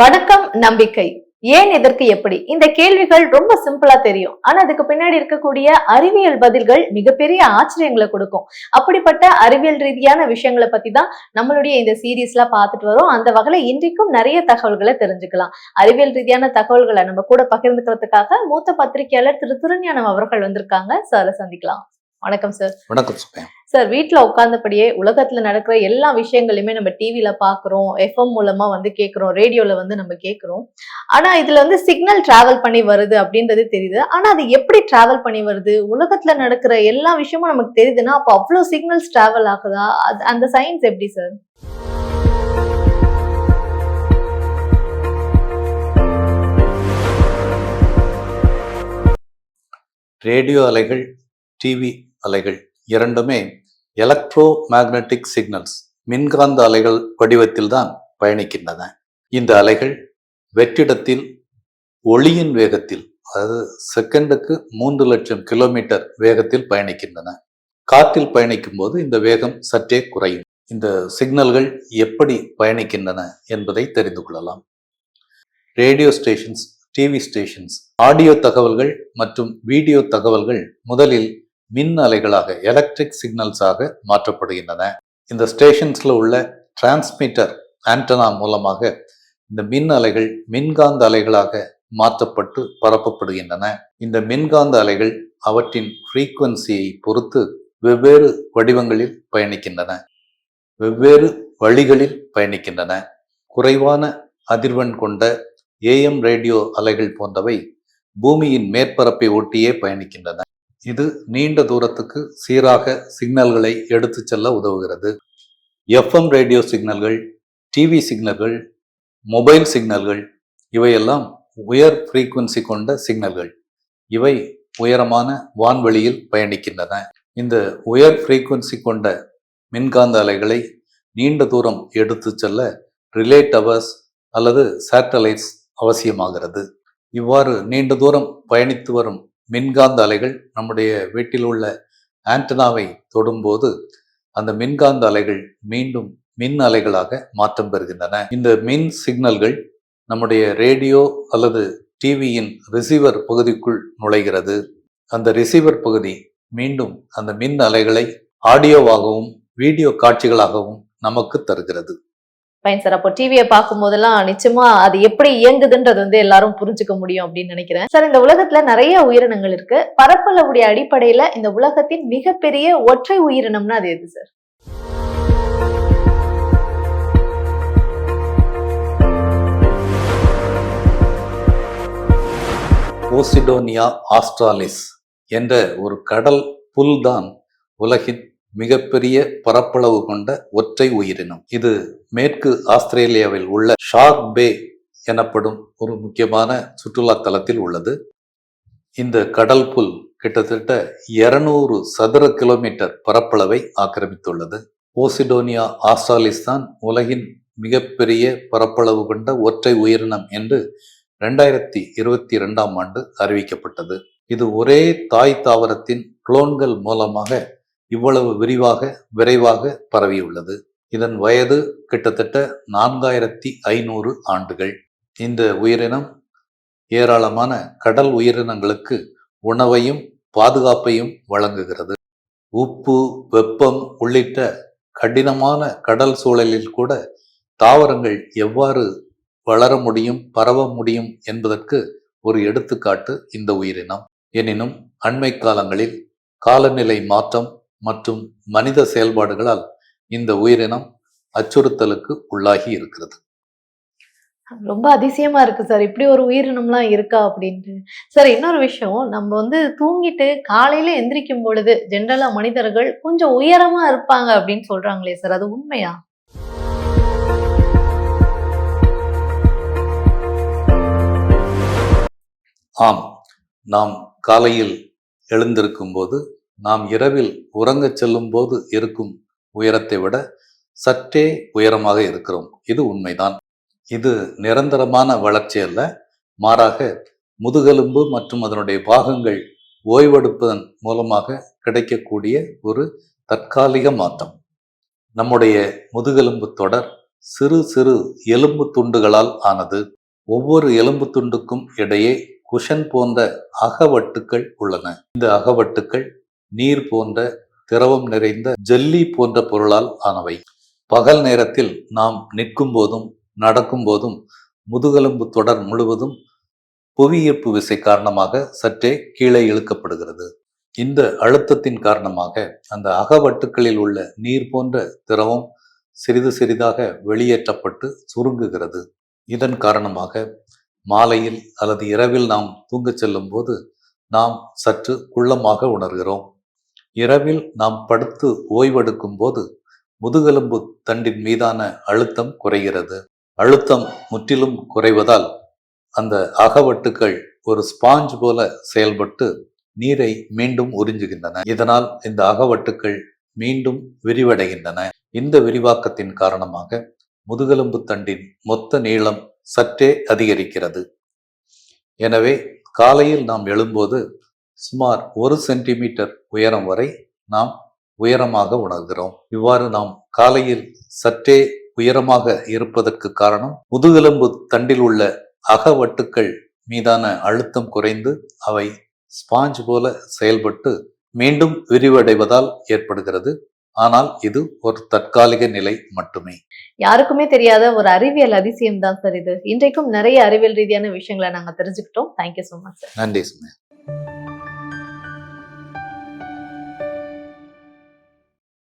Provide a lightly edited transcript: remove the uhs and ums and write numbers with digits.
வணக்கம் நம்பிக்கை. ஏன், எதற்கு, எப்படி? இந்த கேள்விகள் ரொம்ப சிம்பிளா தெரியும். ஆனா அதுக்கு பின்னாடி இருக்கக்கூடிய அறிவியல் பதில்கள் மிகப்பெரிய ஆச்சரியங்களை கொடுக்கும். அப்படிப்பட்ட அறிவியல் ரீதியான விஷயங்களை பத்தி தான் நம்மளுடைய இந்த சீரீஸ்ல பார்த்துட்டு வரோம். அந்த வகையில இன்றைக்கும் நிறைய தகவல்களை தெரிஞ்சுக்கலாம். அறிவியல் ரீதியான தகவல்களை நம்ம கூட பகிர்ந்துக்கிறதுக்காக மூத்த பத்திரிகையாளர் திரு திருஞானம் அவர்கள் வந்திருக்காங்க. சாரை சந்திக்கலாம். வணக்கம் சார். வணக்கம் சுப்பையா. சார், வீட்டுல உட்கார்ந்தபடியே உலகத்துல நடக்கிற எல்லா விஷயங்களையுமே நம்ம டிவில பாக்குறோம், எஃப்எம் மூலமா கேட்கிறோம், ரேடியோல நம்ம கேட்கிறோம். ஆனா இதுல சிக்னல் டிராவல் பண்ணி வருது அப்படின்றது தெரியுது. ஆனா அது எப்படி டிராவல் பண்ணி வருது? உலகத்துல நடக்கிற எல்லா விஷயமும் நமக்கு தெரியுதுன்னா அப்போ அவ்வளவு சிக்னல்ஸ் டிராவல் ஆகுதா? அந்த சயின்ஸ் எப்படி சார்? ரேடியோ அலைகள், டிவி அலைகள் இரண்டுமே எலக்ட்ரோ மேக்னட்டிக் சிக்னல்ஸ், மின்காந்த அலைகள் வடிவத்தில் தான் பயணிக்கின்றன. இந்த அலைகள் வெற்றிடத்தில் ஒளியின் வேகத்தில், அதாவது செகண்டுக்கு 3 லட்சம் கிலோமீட்டர் வேகத்தில் பயணிக்கின்றன. காற்றில் பயணிக்கும் போது இந்த வேகம் சற்றே குறையும். இந்த சிக்னல்கள் எப்படி பயணிக்கின்றன என்பதை தெரிந்து கொள்ளலாம். Radio stations, TV stations, audio தகவல்கள் மற்றும் வீடியோ தகவல்கள் முதலில் மின் அலைகளாக, எலக்ட்ரிக் சிக்னல்ஸாக மாற்றப்படுகின்றன. இந்த ஸ்டேஷன்ஸ்ல உள்ள டிரான்ஸ்மிட்டர் ஆண்டனா மூலமாக இந்த மின் அலைகள் மின்காந்த அலைகளாக மாற்றப்பட்டு பரப்பப்படுகின்றன. இந்த மின்காந்த அலைகள் அவற்றின் ஃப்ரீக்குவன்சியை பொறுத்து வெவ்வேறு வடிவங்களில் பயணிக்கின்றன, வெவ்வேறு வழிகளில் பயணிக்கின்றன. குறைவான அதிர்வெண் கொண்ட AM ரேடியோ அலைகள் போன்றவை பூமியின் மேற்பரப்பை ஒட்டியே பயணிக்கின்றன. இது நீண்ட தூரத்துக்கு சீராக சிக்னல்களை எடுத்து செல்ல உதவுகிறது. FM ரேடியோ சிக்னல்கள், டிவி சிக்னல்கள், மொபைல் சிக்னல்கள் இவையெல்லாம் உயர் ஃப்ரீக்குவன்சி கொண்ட சிக்னல்கள். இவை உயரமான வான்வெளியில் பயணிக்கின்றன. இந்த உயர் ஃப்ரீக்குவன்சி கொண்ட மின்காந்த அலைகளை நீண்ட தூரம் எடுத்து செல்ல ரிலே டவர்ஸ் அல்லது சேட்டலைட்ஸ் அவசியமாகிறது. இவ்வாறு நீண்ட தூரம் பயணித்து வரும் மின்காந்த அலைகள் நம்முடைய வீட்டில் உள்ள ஆண்டனாவை தொடும்போது அந்த மின்காந்த அலைகள் மீண்டும் மின் அலைகளாக மாற்றம் பெறுகின்றன. இந்த மின் சிக்னல்கள் நம்முடைய ரேடியோ அல்லது டிவியின் ரிசீவர் பகுதிக்குள் நுழைகிறது. அந்த ரிசீவர் பகுதி மீண்டும் அந்த மின் அலைகளை ஆடியோவாகவும் வீடியோ காட்சிகளாகவும் நமக்கு தருகிறது. Fine sir. அப்போ டிவியை பார்க்கும் போதெல்லாம் நிச்சயமா அது எப்படி இயங்குதுன்றது எல்லாரும் புரிஞ்சுக்க முடியும் அப்படின்னு நினைக்கிறேன். சார், இந்த உலகத்துல நிறைய உயிரினங்கள் இருக்கு. பரப்பளவுடைய அடிப்படையில இந்த உலகத்தின் மிகப்பெரிய ஒற்றை உயிரினம்னா அது எது சார்? போசிடோனியா ஆஸ்ட்ராலிஸ் என்ற ஒரு கடல் புல் தான் உலகின் மிகப்பெரிய பரப்பளவு கொண்ட ஒற்றை உயிரினம். இது மேற்கு ஆஸ்திரேலியாவில் உள்ள ஷார்க் பே எனப்படும் ஒரு முக்கியமான சுற்றுலா தலத்தில் உள்ளது. இந்த கடல் புல் கிட்டத்தட்ட 200 சதுர கிலோமீட்டர் பரப்பளவை ஆக்கிரமித்துள்ளது. போசிடோனியா ஆஸ்ட்ராலிஸ் தான் உலகின் மிகப்பெரிய பரப்பளவு கொண்ட ஒற்றை உயிரினம் என்று 2022ஆம் ஆண்டு அறிவிக்கப்பட்டது. இது ஒரே தாய் தாவரத்தின் குளோன்கள் மூலமாக இவ்வளவு விரைவாக பரவியுள்ளது. இதன் வயது கிட்டத்தட்ட 4500 ஆண்டுகள். இந்த உயிரினம் ஏராளமான கடல் உயிரினங்களுக்கு உணவையும் பாதுகாப்பையும் வழங்குகிறது. உப்பு, வெப்பம் உள்ளிட்ட கடினமான கடல் சூழலில் கூட தாவரங்கள் எவ்வாறு வளர முடியும், பரவ முடியும் என்பதற்கு ஒரு எடுத்துக்காட்டு இந்த உயிரினம். எனினும் அண்மை காலங்களில் காலநிலை மாற்றம் மற்றும் மனித செயல்பாடுகளால் இந்த உயிரினம் அச்சுறுத்தலுக்கு உள்ளாகி இருக்கிறது. ரொம்ப அதிசயமா இருக்கு சார், இப்படி ஒரு உயிரினம்லாம் இருக்கா அப்படின்ட்டு. சார், இன்னொரு விஷயம், நம்ம தூங்கிட்டு காலையில எந்திரிக்கும் பொழுது ஜென்ரலா மனிதர்கள் கொஞ்சம் உயரமா இருப்பாங்க அப்படின்னு சொல்றாங்களே சார், அது உண்மையா? ஆம், நாம் காலையில் எழுந்திருக்கும் போது, நாம் இரவில் உறங்கச் செல்லும் போது இருக்கும் உயரத்தை விட சற்றே உயரமாக இருக்கிறோம். இது உண்மைதான். இது நிரந்தரமான வளர்ச்சி அல்ல, மாறாக முதுகெலும்பு மற்றும் அதனுடைய பாகங்கள் ஓய்வெடுப்பதன் மூலமாக கிடைக்கக்கூடிய ஒரு தற்காலிக மாற்றம். நம்முடைய முதுகெலும்பு தொடர் சிறு சிறு எலும்பு துண்டுகளால் ஆனது. ஒவ்வொரு எலும்பு துண்டுக்கும் இடையே குஷன் போன்ற அகவட்டுக்கள் உள்ளன. இந்த அகவட்டுக்கள் நீர் போன்ற திரவம் நிறைந்த ஜெல்லி போன்ற பொருளால் ஆனவை. பகல் நேரத்தில் நாம் நிற்கும் போதும் நடக்கும் போதும் முதுகெலும்பு தொடர் முழுவதும் புவியீர்ப்பு விசை காரணமாக சற்றே கீழே இழுக்கப்படுகிறது. இந்த அழுத்தத்தின் காரணமாக அந்த அகவட்டுக்களில் உள்ள நீர் போன்ற திரவம் சிறிது சிறிதாக வெளியேற்றப்பட்டு சுருங்குகிறது. இதன் காரணமாக மாலையில் அல்லது இரவில் நாம் தூங்கச் செல்லும் போது நாம் சற்று குள்ளமாக உணர்கிறோம். இரவில் நாம் படுத்து ஓய்வெடுக்கும் போது முதுகெலும்பு தண்டின் மீதான அழுத்தம் குறைகிறது. அழுத்தம் முற்றிலும் குறைவதால் அந்த அகவட்டுக்கள் ஒரு ஸ்பாஞ்ச் போல செயல்பட்டு நீரை மீண்டும் உறிஞ்சுகின்றன. இதனால் இந்த அகவட்டுக்கள் மீண்டும் விரிவடைகின்றன. இந்த விரிவாக்கத்தின் காரணமாக முதுகெலும்பு தண்டின் மொத்த நீளம் சற்றே அதிகரிக்கிறது. எனவே காலையில் நாம் எழும்போது சுமார் 1 சென்டிமீட்டர் உயரம் வரை நாம் உயரமாக உணர்கிறோம். இவ்வாறு நாம் காலையில் சற்றே உயரமாக இருப்பதற்கு காரணம் முதுகெலும்பு தண்டில் உள்ள அகவட்டுக்கள் மீதான அழுத்தம் குறைந்து அவை ஸ்பாஞ்ச் போல செயல்பட்டு மீண்டும் விரிவடைவதால் ஏற்படுகிறது. ஆனால் இது ஒரு தற்காலிக நிலை மட்டுமே. யாருக்குமே தெரியாத ஒரு அறிவியல் அதிசயம் தான் சார் இது. இன்றைக்கும் நிறைய அறிவியல் ரீதியான விஷயங்களை நாங்க தெரிஞ்சுக்கிட்டோம். Thank you so much sir. நன்றி சுமே.